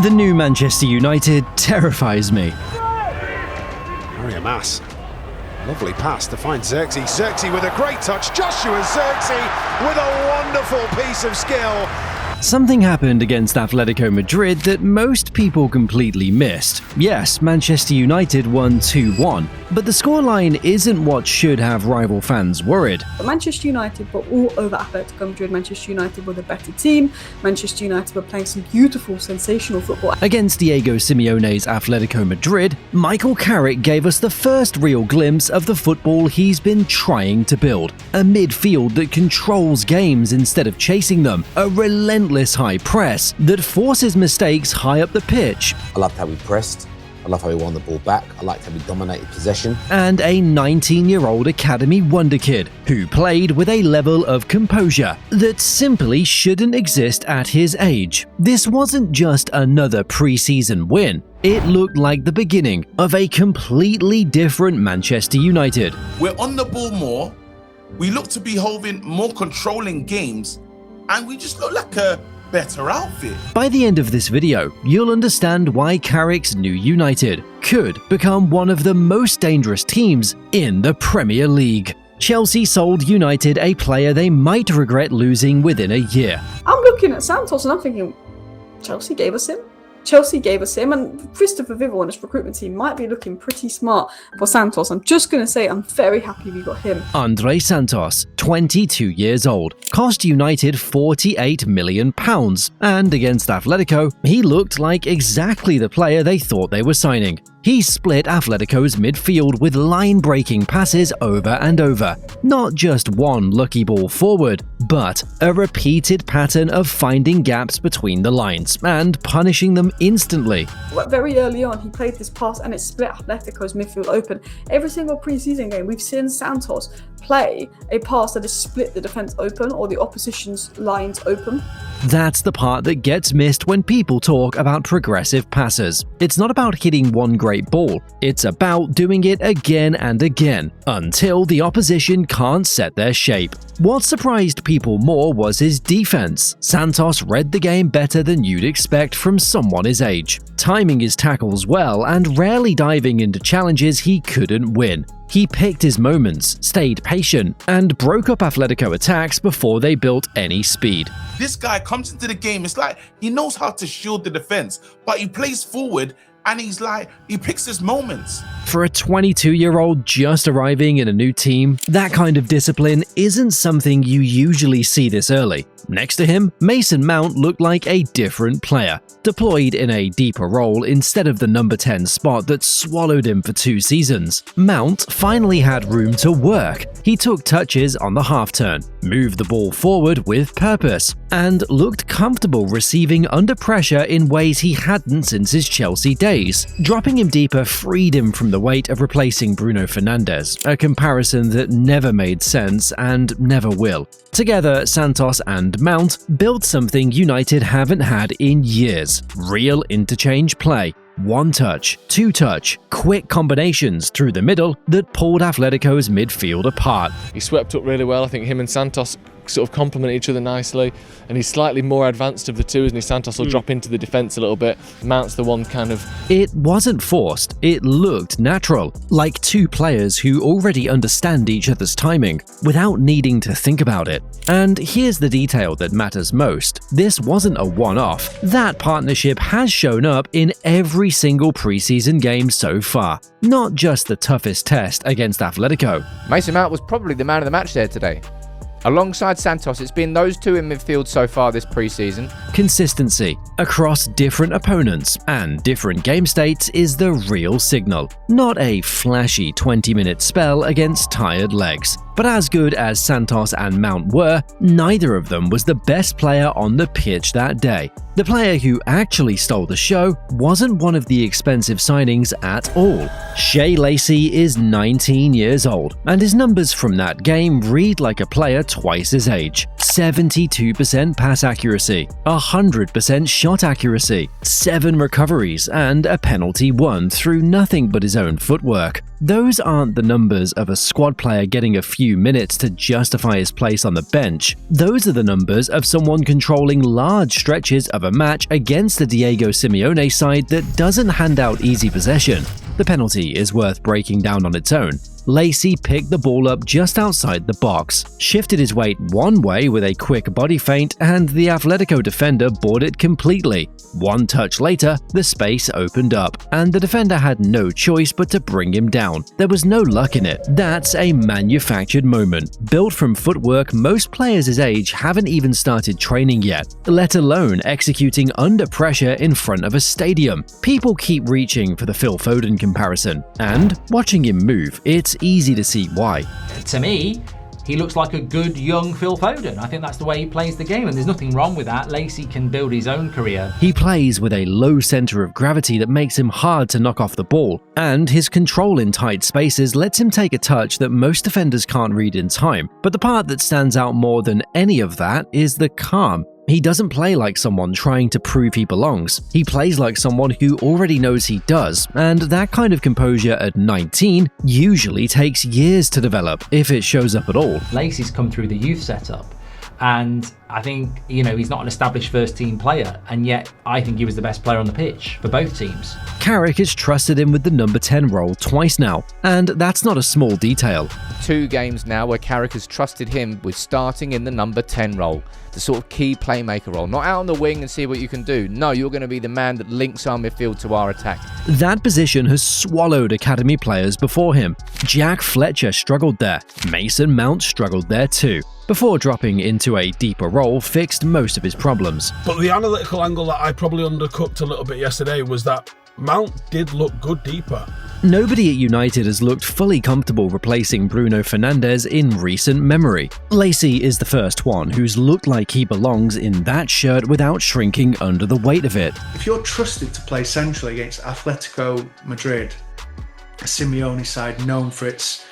The new Manchester United terrifies me. Very amass. Lovely pass to find Xerxes. Xerxes with a great touch. Joshua Xerxes with a wonderful piece of skill. Something happened against Atlético Madrid that most people completely missed. Yes, Manchester United won 2-1, but the scoreline isn't what should have rival fans worried. Manchester United were all over Atlético Madrid. Manchester United were the better team. Manchester United were playing some beautiful, sensational football. Against Diego Simeone's Atlético Madrid, Michael Carrick gave us the first real glimpse of the football he's been trying to build. A midfield that controls games instead of chasing them. A relentless high press that forces mistakes high up the pitch. I loved how we pressed. I love how we won the ball back. I liked how we dominated possession. And a 19-year-old academy wonder kid who played with a level of composure that simply shouldn't exist at his age. This wasn't just another preseason win. It looked like the beginning of a completely different Manchester United. We're on the ball more. We look to be holding more controlling games. And we just look like a better outfit. By the end of this video, you'll understand why Carrick's new United could become one of the most dangerous teams in the Premier League. Chelsea sold United a player they might regret losing within a year. I'm looking at Santos and I'm thinking, Chelsea gave us him. Chelsea gave us him, and Christopher Vivell and his recruitment team might be looking pretty smart for Santos. I'm just going to say I'm very happy we got him. Andre Santos, 22 years old, cost United £48 million, and against Atletico, he looked like exactly the player they thought they were signing. He split Atletico's midfield with line-breaking passes over and over. Not just one lucky ball forward, but a repeated pattern of finding gaps between the lines and punishing them instantly. Very early on, he played this pass and it split Atletico's midfield open. Every single preseason game, we've seen Santos play a pass that has split the defense open or the opposition's lines open. That's the part that gets missed when people talk about progressive passes. It's not about hitting one great ball, it's about doing it again and again until the opposition can't set their shape. What surprised people more was his defense. Santos read the game better than you'd expect from someone his age, timing his tackles well and rarely diving into challenges he couldn't win. He picked his moments, stayed patient, and broke up Atletico attacks before they built any speed. This guy comes into the game, it's like he knows how to shield the defense, but he plays forward and he picks his moments. For a 22-year-old just arriving in a new team, that kind of discipline isn't something you usually see this early. Next to him, Mason Mount looked like a different player, deployed in a deeper role instead of the number 10 spot that swallowed him for 2 seasons. Mount finally had room to work. He took touches on the half-turn, moved the ball forward with purpose, and looked comfortable receiving under pressure in ways he hadn't since his Chelsea days. Dropping him deeper freed him from the weight of replacing Bruno Fernandes, a comparison that never made sense and never will. Together, Santos and Mount built something United haven't had in years: real interchange play. One touch, two touch, quick combinations through the middle that pulled Atletico's midfield apart. He swept up really well. I think him and Santos sort of complement each other nicely, and he's slightly more advanced of the two, isn't he? Santos will drop into the defence a little bit. Mount's the one kind of... It wasn't forced, it looked natural, like two players who already understand each other's timing without needing to think about it. And here's the detail that matters most. This wasn't a one-off. That partnership has shown up in every single preseason game so far, not just the toughest test against Atletico. Mason Mount was probably the man of the match there today. Alongside Santos, it's been those two in midfield so far this pre-season. Consistency across different opponents and different game states is the real signal, not a flashy 20-minute spell against tired legs. But as good as Santos and Mount were, neither of them was the best player on the pitch that day. The player who actually stole the show wasn't one of the expensive signings at all. Shea Lacey is 19 years old, and his numbers from that game read like a player twice his age. 72% pass accuracy, 100% shot accuracy, 7 recoveries, and a penalty won through nothing but his own footwork. Those aren't the numbers of a squad player getting a few minutes to justify his place on the bench. Those are the numbers of someone controlling large stretches of a match against the Diego Simeone side that doesn't hand out easy possession. The penalty is worth breaking down on its own. Lacy picked the ball up just outside the box, shifted his weight one way with a quick body feint, and the Atlético defender bought it completely. One touch later, the space opened up, and the defender had no choice but to bring him down. There was no luck in it. That's a manufactured moment. Built from footwork most players his age haven't even started training yet, let alone executing under pressure in front of a stadium. People keep reaching for the Phil Foden comparison, and watching him move, it's easy to see why. To me, he looks like a good young Phil Foden. I think that's the way he plays the game, and there's nothing wrong with that. Lacy can build his own career. He plays with a low center of gravity that makes him hard to knock off the ball, and his control in tight spaces lets him take a touch that most defenders can't read in time. But the part that stands out more than any of that is the calm. He doesn't play like someone trying to prove he belongs. He plays like someone who already knows he does, and that kind of composure at 19 usually takes years to develop, if it shows up at all. Lacy's come through the youth setup, and I think, he's not an established first team player, and yet I think he was the best player on the pitch for both teams. Carrick has trusted him with the number 10 role twice now, and that's not a small detail. 2 games now where Carrick has trusted him with starting in the number 10 role, the sort of key playmaker role. Not out on the wing and see what you can do. No, you're going to be the man that links our midfield to our attack. That position has swallowed academy players before him. Jack Fletcher struggled there. Mason Mount struggled there too, before dropping into a deeper role fixed most of his problems. But the analytical angle that I probably undercooked a little bit yesterday was that Mount did look good deeper. Nobody at United has looked fully comfortable replacing Bruno Fernandes in recent memory. Lacy is the first one who's looked like he belongs in that shirt without shrinking under the weight of it. If you're trusted to play centrally against Atlético Madrid, a Simeone side known for its,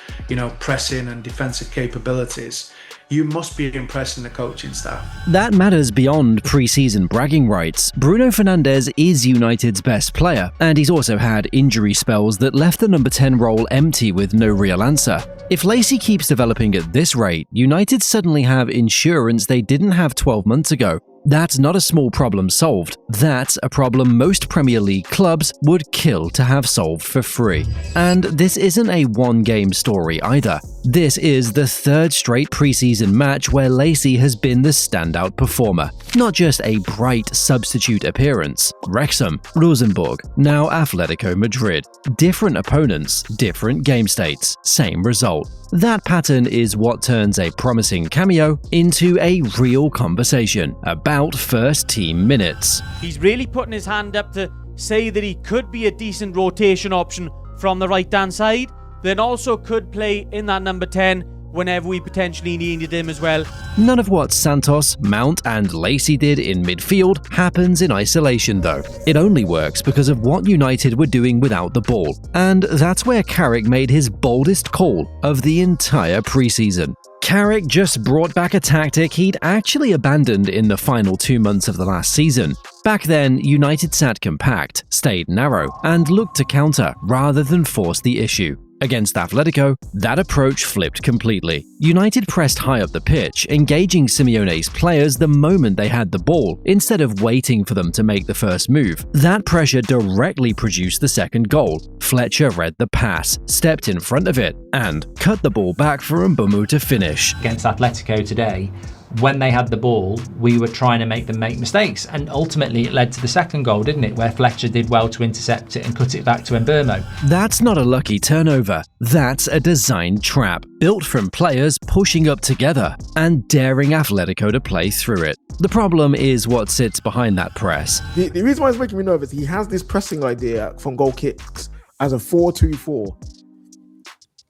pressing and defensive capabilities, you must be impressing the coaching staff. That matters beyond pre-season bragging rights. Bruno Fernandes is United's best player, and he's also had injury spells that left the number 10 role empty with no real answer. If Lacy keeps developing at this rate, United suddenly have insurance they didn't have 12 months ago. That's not a small problem solved. That's a problem most Premier League clubs would kill to have solved for free. And this isn't a one-game story either. This is the 3rd straight preseason match where Lacy has been the standout performer. Not just a bright substitute appearance. Wrexham, Rosenborg, now Atlético Madrid. Different opponents, different game states, same result. That pattern is what turns a promising cameo into a real conversation about first team minutes. He's really putting his hand up to say that he could be a decent rotation option from the right-hand side, then also could play in that number 10 whenever we potentially needed him as well. None of what Santos, Mount and Lacy did in midfield happens in isolation though. It only works because of what United were doing without the ball, and that's where Carrick made his boldest call of the entire preseason. Carrick just brought back a tactic he'd actually abandoned in the final 2 months of the last season. Back then, United sat compact, stayed narrow, and looked to counter rather than force the issue. Against Atlético, that approach flipped completely. United pressed high up the pitch, engaging Simeone's players the moment they had the ball, instead of waiting for them to make the first move. That pressure directly produced the second goal. Fletcher read the pass, stepped in front of it, and cut the ball back for Mbeumo to finish. Against Atlético today, when they had the ball, we were trying to make them make mistakes, and ultimately it led to the second goal, didn't it, where Fletcher did well to intercept it and cut it back to Mbeumo. That's not a lucky turnover. That's a designed trap, built from players pushing up together and daring Atlético to play through it. The problem is what sits behind that press. The reason why it's making me nervous, he has this pressing idea from goal kicks as a 4-2-4.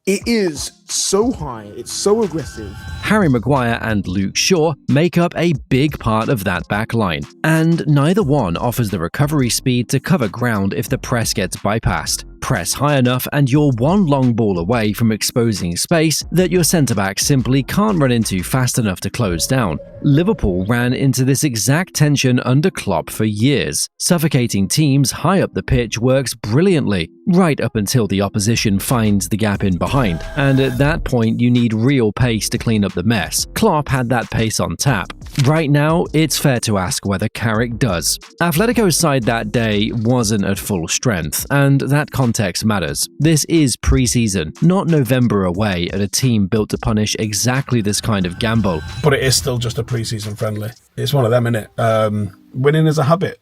It is so high, it's so aggressive. Harry Maguire and Luke Shaw make up a big part of that back line, and neither one offers the recovery speed to cover ground if the press gets bypassed. press high enough and you're one long ball away from exposing space that your centre-back simply can't run into fast enough to close down. Liverpool ran into this exact tension under Klopp for years. Suffocating teams high up the pitch works brilliantly, right up until the opposition finds the gap in behind, and at that point you need real pace to clean up the mess. Klopp had that pace on tap. Right now, it's fair to ask whether Carrick does. Atletico's side that day wasn't at full strength, and that context matters. This is pre-season, not November away at a team built to punish exactly this kind of gamble. But it is still just a pre-season friendly. It's one of them, innit? Winning is a habit.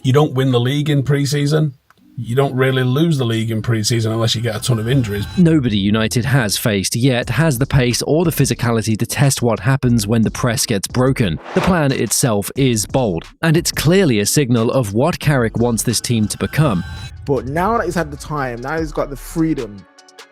You don't win the league in pre-season. You don't really lose the league in pre-season unless you get a ton of injuries. Nobody United has faced yet has the pace or the physicality to test what happens when the press gets broken. The plan itself is bold, and it's clearly a signal of what Carrick wants this team to become. But now that he's had the time, now he's got the freedom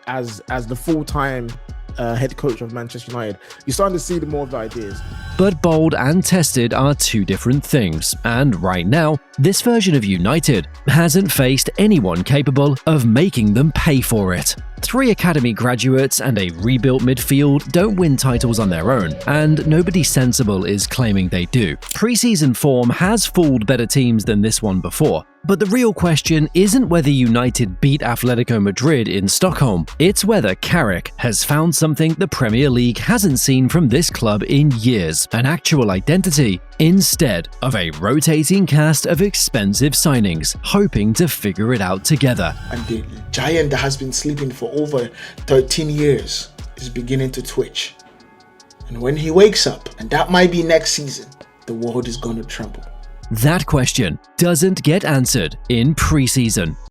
as the full-time head coach of Manchester United, you're starting to see the more of the ideas. But bold and tested are two different things, and right now, this version of United hasn't faced anyone capable of making them pay for it. 3 academy graduates and a rebuilt midfield don't win titles on their own, and nobody sensible is claiming they do. Pre-season form has fooled better teams than this one before. But the real question isn't whether United beat Atletico Madrid in Stockholm, it's whether Carrick has found something the Premier League hasn't seen from this club in years, an actual identity, instead of a rotating cast of expensive signings, hoping to figure it out together. And the giant that has been sleeping for over 13 years is beginning to twitch. And when he wakes up, and that might be next season, the world is going to tremble. That question doesn't get answered in pre-season.